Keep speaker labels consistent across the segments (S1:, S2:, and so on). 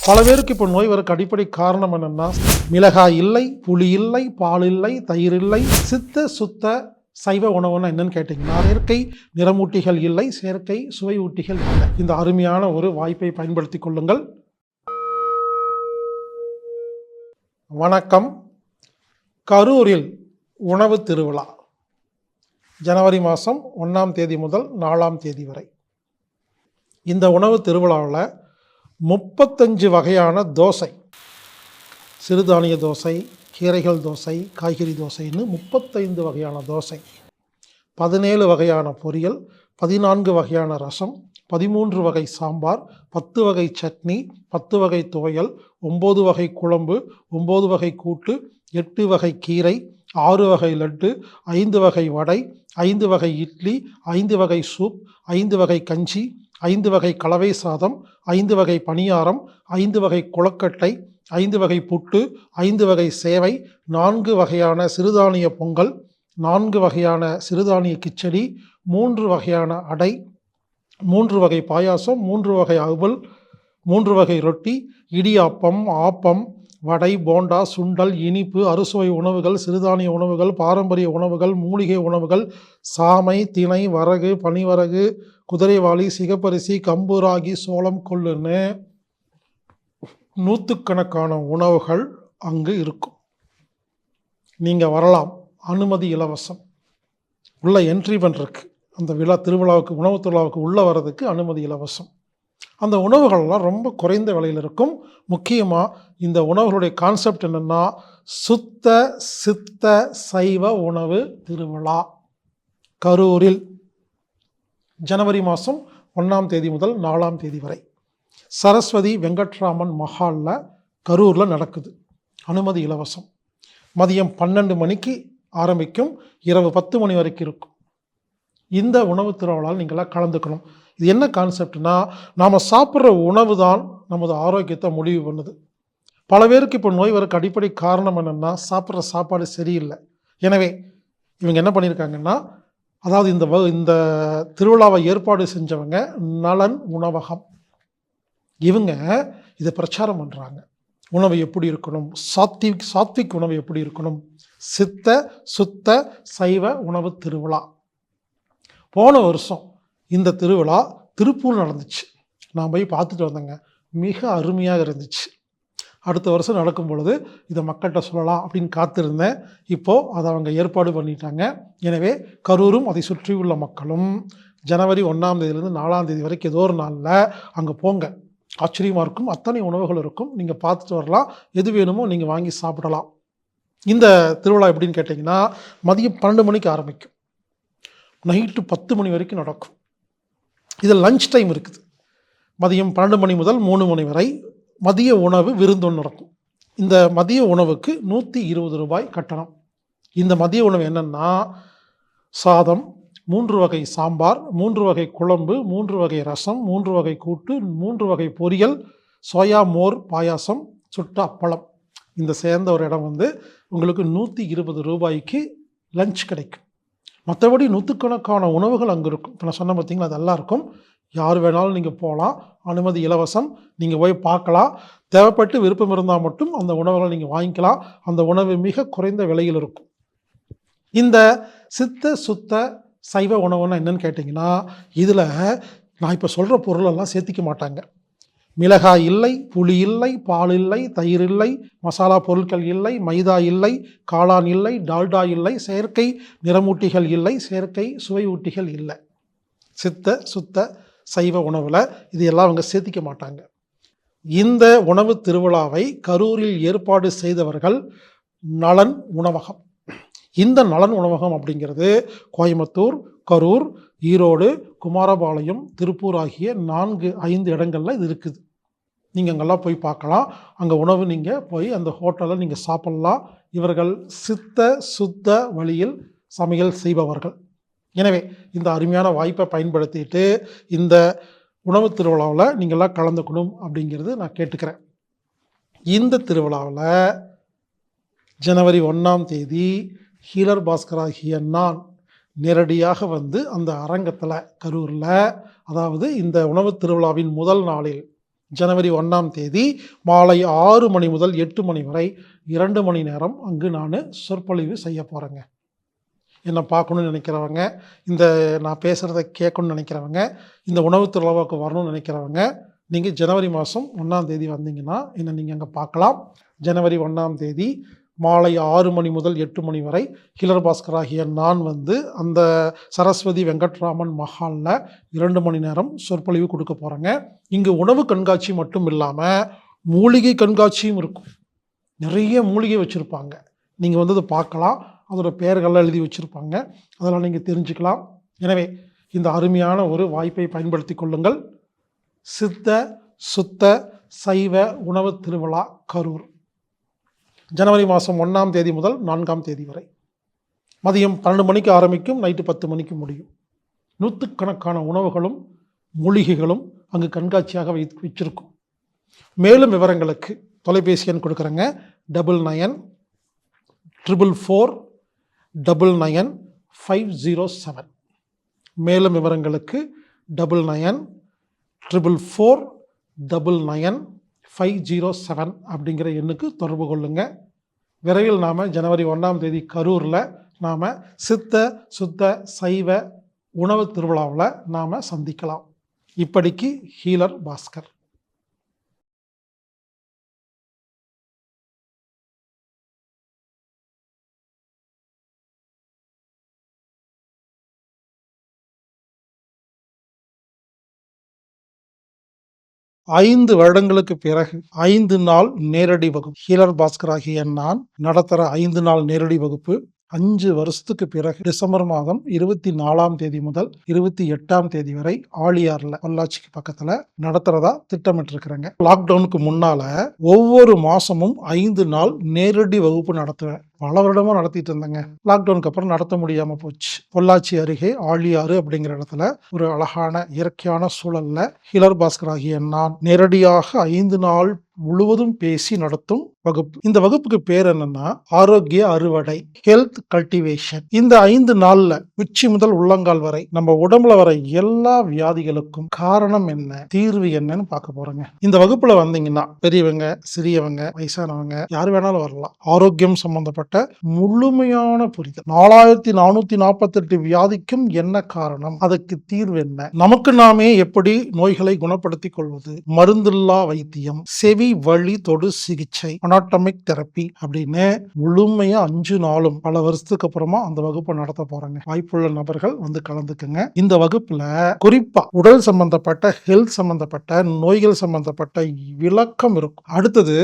S1: பல பேருக்கு இப்போ நோய் வரக்கு அடிப்படை காரணம் என்னென்னா, மிளகாய் இல்லை, புளி இல்லை, பால் இல்லை, தயிர் இல்லை. சித்த சுத்த சைவ உணவுன்னா என்னன்னு கேட்டிங்கன்னா, செயற்கை நிறமூட்டிகள் இல்லை, செயற்கை சுவை ஊட்டிகள் இல்லை. இந்த அருமையான ஒரு வாய்ப்பை பயன்படுத்தி கொள்ளுங்கள். வணக்கம். கரூரில் உணவு திருவிழா ஜனவரி மாதம் 1ஆம் தேதி முதல் 4ஆம் தேதி வரை. இந்த உணவு திருவிழாவில் 35 வகையான தோசை, சிறுதானிய தோசை, கீரைகள் தோசை, காய்கறி தோசைன்னு 35 வகையான தோசை, 17 வகையான பொரியல், 14 வகையான ரசம், 13 வகை சாம்பார், 10 வகை சட்னி, 10 வகை துவையல், 9 வகை குழம்பு, 9 வகை கூட்டு, 8 வகை கீரை, 6 வகை லட்டு, 5 வகை வடை, 5 வகை இட்லி, 5 வகை சூப், 5 வகை கஞ்சி, 5 வகை கலவை சாதம், 5 வகை பணியாரம், 5 வகை கொழுக்கட்டை, 5 வகை புட்டு, 5 வகை சேவை, 4 வகையான சிறுதானிய பொங்கல், 4 வகையான சிறுதானிய கிச்சடி, 3 வகையான அடை, 3 வகை பாயாசம், 3 வகை அவல், 3 வகை ரொட்டி, இடியாப்பம், ஆப்பம், வடை, போண்டா, சுண்டல், இனிப்பு, அறுசுவை உணவுகள், சிறுதானிய உணவுகள், பாரம்பரிய உணவுகள், மூலிகை உணவுகள், சாமை, திணை, வரகு, பனிவரகு, குதிரைவாளி, சிகப்பரிசி, கம்பு, ராகி, சோளம், கொள்ளுன்னு 100கணக்கான உணவுகள் அங்கு இருக்கும். நீங்கள் வரலாம், அனுமதி இலவசம். உள்ள என்ட்ரி பண்ணுறதுக்கு, அந்த திருவிழாவுக்கு, உணவு திருவிழாவுக்கு உள்ளே வர்றதுக்கு அனுமதி இலவசம். அந்த உணவுகள்லாம் ரொம்ப குறைந்த விலையில் இருக்கும். முக்கியமாக இந்த உணவுகளுடைய கான்செப்ட் என்னென்னா, சுத்த சித்த சைவ உணவு திருவிழா. கரூரில் ஜனவரி மாதம் 1ஆம் தேதி முதல் 4ஆம் தேதி வரை சரஸ்வதி வெங்கட்ராமன் மஹாலில் கரூரில் நடக்குது. அனுமதி இலவசம். மதியம் 12 மணிக்கு ஆரம்பிக்கும், இரவு 10 மணி வரைக்கும் இருக்கும். இந்த உணவு திருவிழாவில் நீங்களாம் கலந்துக்கணும். இது என்ன கான்செப்ட்னா, நாம் சாப்பிட்ற உணவு தான் நமது ஆரோக்கியத்தை முடிவு பண்ணுது. பல பேருக்கு இப்போ நோய் வரக்கு அடிப்படை காரணம் என்னென்னா, சாப்பிட்ற சாப்பாடு சரியில்லை. எனவே இவங்க என்ன பண்ணியிருக்காங்கன்னா, அதாவது இந்த திருவிழாவை ஏற்பாடு செஞ்சவங்க நலன் உணவகம், இவங்க இதை பிரச்சாரம் பண்ணுறாங்க. உணவு எப்படி இருக்கணும், சாத்விக் உணவு எப்படி இருக்கணும், சித்த சுத்த சைவ உணவு திருவிழா. போன வருஷம் இந்த திருவிழா திருப்பூர் நடந்துச்சு. நான் போய் பார்த்துட்டு வந்தேங்க. மிக அருமையாக இருந்துச்சு. அடுத்த வருஷம் நடக்கும் பொழுது இதை மக்கள்கிட்ட சொல்லலாம் அப்படின்னு காத்திருந்தேன். இப்போது அதை அவங்க ஏற்பாடு பண்ணிட்டாங்க. எனவே கரூரும் அதை சுற்றியுள்ள மக்களும் ஜனவரி 1ஆம் தேதியிலேருந்து 4ஆம் தேதி வரைக்கும் ஏதோ ஒரு நாளில் அங்கே போங்க. ஆச்சரியமாக இருக்கும். அத்தனை உணவுகள் இருக்கும். நீங்கள் பார்த்துட்டு வரலாம். எது வேணுமோ நீங்கள் வாங்கி சாப்பிடலாம். இந்த திருவிழா எப்படின்னு கேட்டிங்கன்னா, மதியம் 12 மணிக்கு ஆரம்பிக்கும், நைட்டு 10 மணி வரைக்கும் நடக்கும். இதில் லஞ்ச் டைம் இருக்குது. மதியம் 12 மணி முதல் 3 மணி வரை மதிய உணவு விருந்து நடக்கும். இந்த மதிய உணவுக்கு 120 ரூபாய் கட்டணம். இந்த மதிய உணவு என்னென்னா, சாதம், 3 வகை சாம்பார், 3 வகை குழம்பு, 3 வகை ரசம், 3 வகை கூட்டு, 3 வகை பொரியல், சோயா மோர் பாயாசம், சுட்ட அப்பளம். இந்த சேர்ந்த ஒரு இடம் உங்களுக்கு 120 ரூபாய்க்கு லஞ்ச் கிடைக்கும். மற்றபடி 100கணக்கான உணவுகள் அங்கே இருக்கும். இப்போ நான் சொன்ன பார்த்தீங்களா, அதெல்லாம் இருக்கும். யார் வேணாலும் நீங்கள் போகலாம். அனுமதி இலவசம். நீங்கள் போய் பார்க்கலாம். தேவைப்பட்டு விருப்பம் இருந்தால் மட்டும் அந்த உணவுகளை நீங்கள் வாங்கிக்கலாம். அந்த உணவு மிக குறைந்த விலையில் இருக்கும். இந்த சித்த சுத்த சைவ உணவுன்னா என்னன்னு கேட்டிங்கன்னா, இதில் நான் இப்போ சொல்கிற பொருளெல்லாம் சேர்த்திக்க மாட்டாங்க. மிளகாய் இல்லை, புளி இல்லை, பால் இல்லை, தயிர் இல்லை, மசாலா பொருட்கள் இல்லை, மைதா இல்லை, காளான் இல்லை, டால்டா இல்லை, செயற்கை நிறமூட்டிகள் இல்லை, செயற்கை சுவை ஊட்டிகள் இல்லை. சித்த சுத்த சைவ உணவில் இது எல்லாம் அவங்க சேர்த்திக்க மாட்டாங்க. இந்த உணவு திருவிழாவை கரூரில் ஏற்பாடு செய்தவர்கள் நலன் உணவகம். இந்த நலன் உணவகம் அப்படிங்கிறது கோயம்புத்தூர், கரூர், ஈரோடு, குமாரபாளையம், திருப்பூர் ஆகிய 4-5 இடங்களில் இது இருக்குது. நீங்கள் அங்கெல்லாம் போய் பார்க்கலாம். அங்கே உணவு நீங்கள் போய் அந்த ஹோட்டலில் நீங்கள் சாப்பிட்லாம். இவர்கள் சித்த சுத்த வழியில் சமையல் செய்பவர்கள். எனவே இந்த அருமையான வாய்ப்பை பயன்படுத்திட்டு இந்த உணவு திருவிழாவில் நீங்கள்லாம் கலந்துக்கணும் அப்படிங்கிறது நான் கேட்டுக்கிறேன். இந்த திருவிழாவில் ஜனவரி 1ஆம் தேதி ஹீலர் பாஸ்கராகிய நான் நேரடியாக அந்த அரங்கத்தில் கரூரில், அதாவது இந்த உணவு திருவிழாவின் முதல் நாளில் ஜனவரி 1ஆம் தேதி மாலை 6 மணி முதல் 8 மணி வரை 2 மணி நேரம் அங்கு நான் சொற்பொழிவு செய்ய போகிறேங்க. என்னை பார்க்கணுன்னு நினைக்கிறவங்க, இந்த நான் பேசுகிறத கேட்கணுன்னு நினைக்கிறவங்க, இந்த உணவு திருவிழாவுக்கு வரணும்னு நினைக்கிறவங்க, நீங்கள் ஜனவரி மாதம் 1ஆம் தேதி வந்தீங்கன்னா என்னை நீங்கள் அங்கே பார்க்கலாம். ஜனவரி 1ஆம் தேதி மாலை 6 மணி முதல் 8 மணி வரை ஹீலர் பாஸ்கர் ஆகிய நான் அந்த சரஸ்வதி வெங்கட்ராமன் மஹாலில் 2 மணி நேரம் சொற்பொழிவு கொடுக்க போகிறேங்க. இங்கு உணவு கண்காட்சி மட்டும் இல்லாமல் மூலிகை கண்காட்சியும் இருக்கும். நிறைய மூலிகை வச்சுருப்பாங்க. நீங்கள் அதை பார்க்கலாம். அதோட பெயர்கள்லாம் எழுதி வச்சுருப்பாங்க. அதெல்லாம் நீங்கள் தெரிஞ்சுக்கலாம். எனவே இந்த அருமையான ஒரு வாய்ப்பை பயன்படுத்தி கொள்ளுங்கள். சித்த சுத்த சைவ உணவு திருவிழா கரூர் ஜனவரி மாதம் 1ஆம் தேதி முதல் 4ஆம் தேதி வரை மதியம் 12 மணிக்கு ஆரம்பிக்கும், நைட்டு 10 மணிக்கு முடியும். நூற்றுக்கணக்கான உணவுகளும் மூலிகைகளும் அங்கு கண்காட்சியாக வச்சிருக்கும். மேலும் விவரங்களுக்கு தொலைபேசி எண் கொடுக்குறேங்க. 9944999507. மேலும் விவரங்களுக்கு 9944999507 அப்படிங்கிற எண்ணுக்கு தொடர்பு கொள்ளுங்க. விரைவில் நாம் ஜனவரி 1ஆம் தேதி கரூரில் நாம் சித்த சுத்த சைவ உணவு திருவிழாவில் நாம் சந்திக்கலாம். இப்படிக்கு ஹீலர் பாஸ்கர். ஐந்து வருடங்களுக்கு பிறகு 5 நாள் நேரடி வகுப்பு. ஹீலர் பாஸ்கர் ஆகிய நான் நடத்துகிற 5 நாள் நேரடி வகுப்பு 5 வருஷத்துக்கு பிறகு டிசம்பர் மாதம் 24ஆம் தேதி முதல் 28ஆம் தேதி வரை ஆழியார்ல பொள்ளாச்சிக்கு பக்கத்துல நடத்துறதா திட்டமிட்டு இருக்கிறேங்க. லாக்டவுனுக்கு முன்னால ஒவ்வொரு மாசமும் 5 நாள் நேரடி வகுப்பு நடத்துவேன். பல வருடமா நடத்திட்டு இருந்தேங்க. லாக்டவுனுக்கு அப்புறம் நடத்த முடியாம போச்சு. பொள்ளாச்சி அருகே ஆழியாறு அப்படிங்கிற இடத்துல ஒரு அழகான இயற்கையான சூழல்ல ஹீலர் பாஸ்கர் ஆகிய நான் நேரடியாக 5 நாள் முழுவதும் பேசி நடத்தும் வகுப்பு. இந்த வகுப்புக்கு பேர் என்னன்னா ஆரோக்கிய அறுவடை, ஹெல்த் கல்டிவேஷன். இந்த 5 நாள்ல உச்சி முதல் உள்ளங்கால் வரை நம்ம உடம்புல வர எல்லா வியாதிகளுக்கும் காரணம் என்ன, தீர்வு என்னன்னு பார்க்க போறோங்க. இந்த வகுப்புல வந்தீங்கன்னா பெரியவங்க, சிறியவங்க, வயசானவங்க யார் வேணாலும் வரலாம். ஆரோக்கியம் சம்பந்தப்பட்ட முழுமையான புரிதல். 4448 வியாதிக்கும் என்ன காரணம், அதுக்கு தீர்வு என்ன, நமக்கு நாமே எப்படி நோய்களை குணப்படுத்திக் கொள்வது, மருந்தில்லா வைத்தியம், செவி வழி தொடு சிகிச்சை, அனாட்டமிக் தெரப்பி அப்படின்னு முழுமையா 5 நாளும் பல வருஷத்துக்கு அப்புறமா அந்த வகுப்பை நடத்த போறாங்க. வாய்ப்புள்ள நபர்கள் வந்து கலந்துக்குங்க. இந்த வகுப்புல குறிப்பா உடல் சம்பந்தப்பட்ட, ஹெல்த் சம்பந்தப்பட்ட, நோய்கள் சம்பந்தப்பட்ட விளக்கம் இருக்கும். அடுத்தது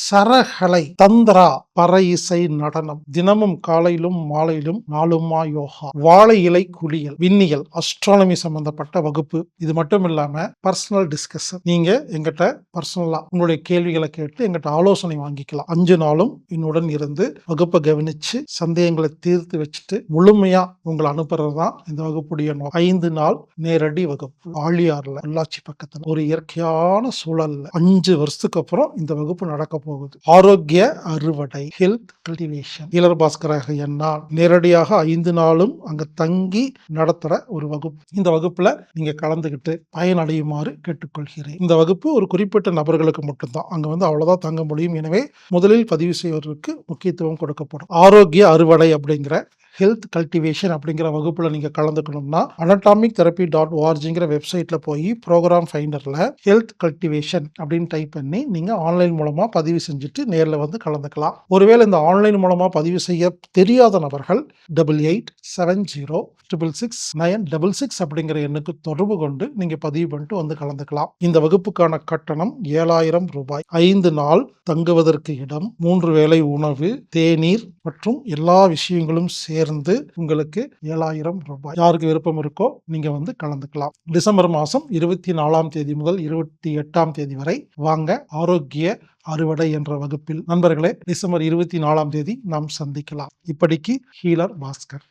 S1: சரகலை, தந்திரா, பறை இசை, நடனம், தினமும் காலையிலும் மாலையிலும் நாளுமா யோகா, வாழை இலை குளியல், விண்ணியல், அஸ்ட்ரானமி சம்பந்தப்பட்ட வகுப்பு. இது மட்டும் இல்லாம பர்சனல் டிஸ்கஷன். நீங்க எங்கிட்ட பர்சனலா உங்களுடைய கேள்விகளை கேட்டு எங்கிட்ட ஆலோசனை வாங்கிக்கலாம். 5 நாளும் என்னுடன் இருந்து வகுப்பை கவனிச்சு சந்தேகங்களை தீர்த்து வச்சுட்டு முழுமையா உங்களை அனுப்புறது தான் இந்த வகுப்புடைய 5 நாள் நேரடி வகுப்பு. ஆழியார்ல பொள்ளாச்சி பக்கத்துல ஒரு இயற்கையான சூழல்ல 5 வருஷத்துக்கு அப்புறம் இந்த வகுப்பு நடக்க போகுது. ஆரோக்கிய அறுவடை, ஹெல்த் கல்டிவேஷன். ஹீலர் பாஸ்கராக என்னால் நேரடியாக 5 நாளும் அங்க தங்கி நடத்துற ஒரு வகுப்பு. இந்த வகுப்புல நீங்க கலந்துகிட்டு பயனடையுமாறு கேட்டுக்கொள்கிறேன். இந்த வகுப்பு ஒரு குறிப்பிட்ட நபர்களுக்கு மட்டும்தான். அங்க அவ்வளவுதான் தங்க முடியும். எனவே முதலில் பதிவு செய்வதற்கு முக்கியத்துவம் கொடுக்கப்படும். ஆரோக்கிய அறுவடை அப்படிங்கிற ஹெல்த் கல்டிவேஷன் அப்படிங்கிற வகுப்புல நீங்க கலந்துக்கணும்னா anatomictherapy.orgங்கிற வெப்சைட்ல போய் ப்ரோக்ராம் ஃபைண்டர்ல ஹெல்த் கல்டிவேஷன் அப்படின்னு டைப் பண்ணி நீங்க ஆன்லைன் மூலமா பதிவு செஞ்சுட்டு நேர்ல வந்து கலந்துக்கலாம். ஒருவேளை இந்த ஆன்லைன் மூலமா பதிவு செய்ய தெரியாத நபர்கள் 8870666966 அப்படிங்கிற எண்ணுக்கு தொடர்பு கொண்டு நீங்க பதிவு பண்ணிட்டு வந்து கலந்துக்கலாம். இந்த வகுப்புக்கான கட்டணம் 7000 ரூபாய். 5 நாள் தங்குவதற்கு இடம், 3 வேளை உணவு, தேநீர் மற்றும் எல்லா விஷயங்களும் சேர்ந்து உங்களுக்கு 7000 ரூபாய். யாருக்கு விருப்பம் இருக்கோ நீங்க வந்து கலந்துக்கலாம். டிசம்பர் மாதம் 24ஆம் தேதி முதல் 28ஆம் தேதி வரை வாங்க ஆரோக்கிய அறுவடை என்ற வகுப்பில். நண்பர்களே, டிசம்பர் 24ஆம் தேதி நாம் சந்திக்கலாம். இப்படிக்கு ஹீலர் பாஸ்கர்.